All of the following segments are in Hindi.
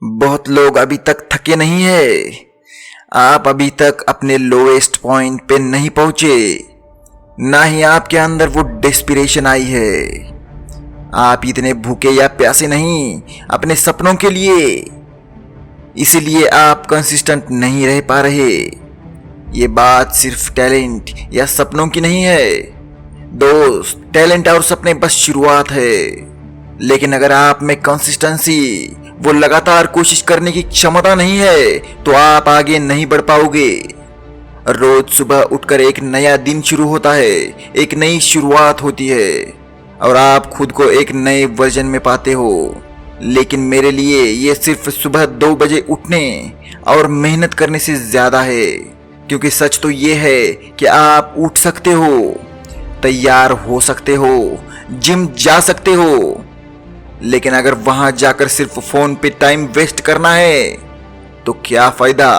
बहुत लोग अभी तक थके नहीं है। आप अभी तक अपने लोएस्ट पॉइंट पे नहीं पहुंचे, ना ही आपके अंदर वो डेस्पिरेशन आई है। आप इतने भूखे या प्यासे नहीं अपने सपनों के लिए, इसीलिए आप कंसिस्टेंट नहीं रह पा रहे। ये बात सिर्फ टैलेंट या सपनों की नहीं है दोस्त। टैलेंट और सपने बस शुरुआत है, लेकिन अगर आप में कंसिस्टेंसी, वो लगातार कोशिश करने की क्षमता नहीं है, तो आप आगे नहीं बढ़ पाओगे। रोज सुबह उठकर एक नया दिन शुरू होता है, एक नई शुरुआत होती है और आप खुद को एक नए वर्जन में पाते हो। लेकिन मेरे लिए ये सिर्फ सुबह 2 बजे उठने और मेहनत करने से ज्यादा है, क्योंकि सच तो ये है कि आप उठ सकते हो, तैयार हो सकते हो, जिम जा सकते हो, लेकिन अगर वहां जाकर सिर्फ फोन पे टाइम वेस्ट करना है तो क्या फायदा।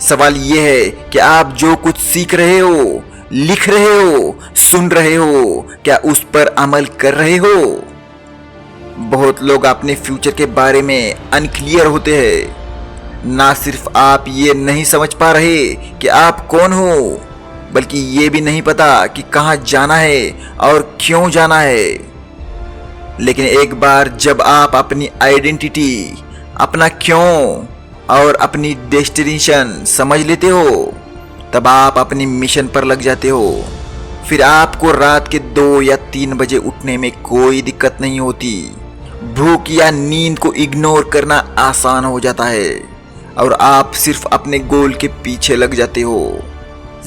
सवाल यह है कि आप जो कुछ सीख रहे हो, लिख रहे हो, सुन रहे हो, क्या उस पर अमल कर रहे हो। बहुत लोग अपने फ्यूचर के बारे में अनक्लियर होते हैं। ना सिर्फ आप ये नहीं समझ पा रहे कि आप कौन हो, बल्कि ये भी नहीं पता कि कहां जाना है और क्यों जाना है। लेकिन एक बार जब आप अपनी आइडेंटिटी, अपना क्यों और अपनी डेस्टिनेशन समझ लेते हो, तब आप अपनी मिशन पर लग जाते हो। फिर आपको रात के 2 या 3 बजे उठने में कोई दिक्कत नहीं होती। भूख या नींद को इग्नोर करना आसान हो जाता है और आप सिर्फ अपने गोल के पीछे लग जाते हो।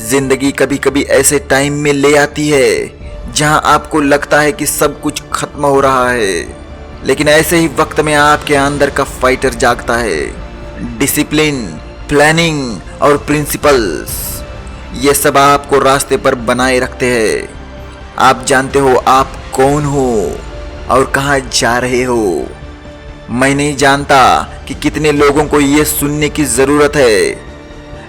जिंदगी कभी कभी ऐसे टाइम में ले आती है जहां आपको लगता है कि सब कुछ खत्म हो रहा है, लेकिन ऐसे ही वक्त में आपके अंदर का फाइटर जागता है। डिसिप्लिन, प्लानिंग और प्रिंसिपल्स, ये सब आपको रास्ते पर बनाए रखते हैं। आप जानते हो आप कौन हो और कहां जा रहे हो। मैं नहीं जानता कि कितने लोगों को ये सुनने की जरूरत है,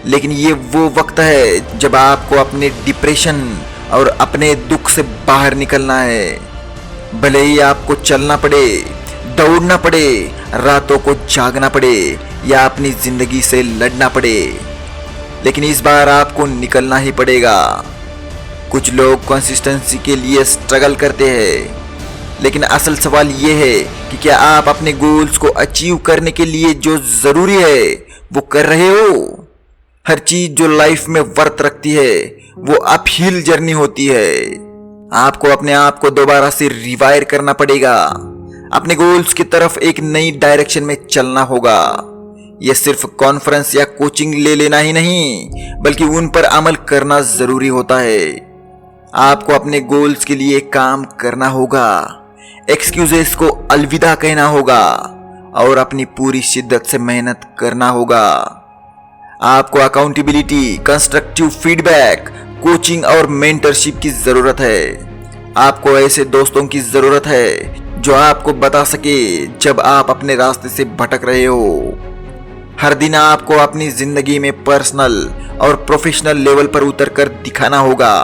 लेकिन ये वो वक्त है जब आपको अपने डिप्रेशन और अपने दुख से बाहर निकलना है। भले ही आपको चलना पड़े, दौड़ना पड़े, रातों को जागना पड़े या अपनी जिंदगी से लड़ना पड़े, लेकिन इस बार आपको निकलना ही पड़ेगा। कुछ लोग कंसिस्टेंसी के लिए स्ट्रगल करते हैं, लेकिन असल सवाल ये है कि क्या आप अपने गोल्स को अचीव करने के लिए जो जरूरी है वो कर रहे हो। हर चीज जो लाइफ में वर्थ रखती है वो अपहिल जर्नी होती है। आपको अपने आप को दोबारा से रिवायर करना पड़ेगा, अपने गोल्स की तरफ एक नई डायरेक्शन में चलना होगा। यह सिर्फ कॉन्फ्रेंस या कोचिंग ले लेना ही नहीं, बल्कि उन पर अमल करना जरूरी होता है। आपको अपने गोल्स के लिए काम करना होगा, एक्सक्यूजेस को अलविदा कहना होगा और अपनी पूरी शिद्दत से मेहनत करना होगा। आपको अकाउंटेबिलिटी, कंस्ट्रक्टिव फीडबैक, कोचिंग और मेंटरशिप की जरूरत है। आपको ऐसे दोस्तों की जरूरत है जो आपको बता सके जब आप अपने रास्ते से भटक रहे हो। हर दिन आपको अपनी जिंदगी में पर्सनल और प्रोफेशनल लेवल पर उतरकर दिखाना होगा,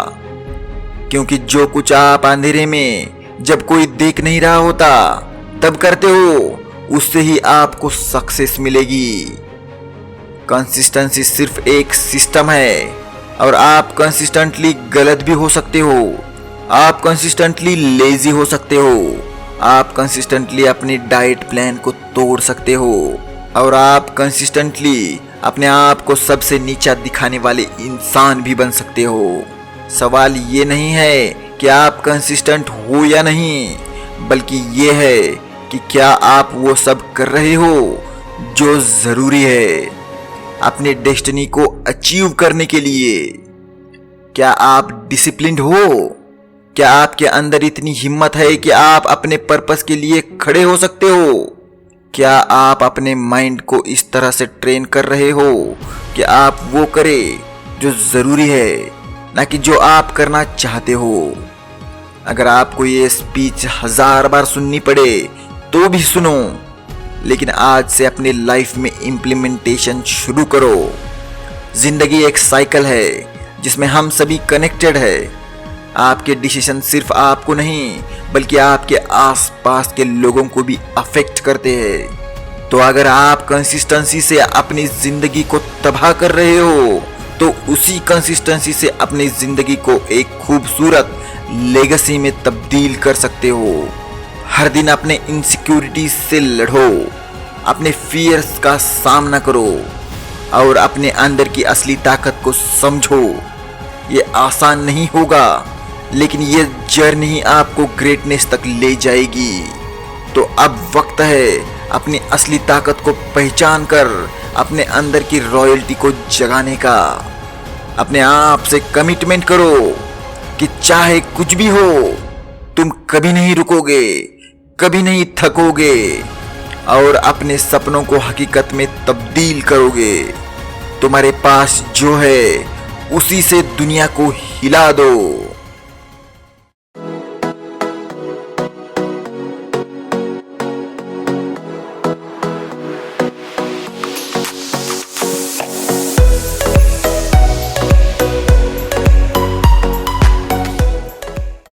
क्योंकि जो कुछ आप अंधेरे में जब कोई देख नहीं रहा होता तब करते हो, उससे ही आपको सक्सेस मिलेगी। कंसिस्टेंसी सिर्फ एक सिस्टम है और आप कंसिस्टेंटली गलत भी हो सकते हो, आप कंसिस्टेंटली लेजी हो सकते हो, आप कंसिस्टेंटली अपनी डाइट प्लान को तोड़ सकते हो और आप कंसिस्टेंटली अपने आप को सबसे नीचा दिखाने वाले इंसान भी बन सकते हो। सवाल ये नहीं है कि आप कंसिस्टेंट हो या नहीं, बल्कि ये है कि क्या आप वो सब कर रहे हो जो जरूरी है अपने डेस्टिनी को अचीव करने के लिए। क्या आप डिसिप्लिन्ड हो? क्या आपके अंदर इतनी हिम्मत है कि आप अपने पर्पस के लिए खड़े हो सकते हो? क्या आप अपने माइंड को इस तरह से ट्रेन कर रहे हो कि आप वो करे जो जरूरी है, ना कि जो आप करना चाहते हो। अगर आपको ये स्पीच 1000 बार सुननी पड़े तो भी सुनो, लेकिन आज से अपनी लाइफ में इम्प्लीमेंटेशन शुरू करो। जिंदगी एक साइकिल है जिसमें हम सभी कनेक्टेड है। आपके डिसीजन सिर्फ आपको नहीं, बल्कि आपके आसपास के लोगों को भी अफेक्ट करते हैं। तो अगर आप कंसिस्टेंसी से अपनी जिंदगी को तबाह कर रहे हो तो उसी कंसिस्टेंसी से अपनी जिंदगी को एक खूबसूरत लेगेसी में तब्दील कर सकते हो। हर दिन अपने इनसिक्योरिटीज से लड़ो, अपने फियर्स का सामना करो और अपने अंदर की असली ताकत को समझो। ये आसान नहीं होगा, लेकिन ये जर्नी ही आपको ग्रेटनेस तक ले जाएगी। तो अब वक्त है अपनी असली ताकत को पहचान कर अपने अंदर की रॉयल्टी को जगाने का। अपने आप से कमिटमेंट करो कि चाहे कुछ भी हो, तुम कभी नहीं रुकोगे, कभी नहीं थकोगे और अपने सपनों को हकीकत में तब्दील करोगे। तुम्हारे पास जो है उसी से दुनिया को हिला दो।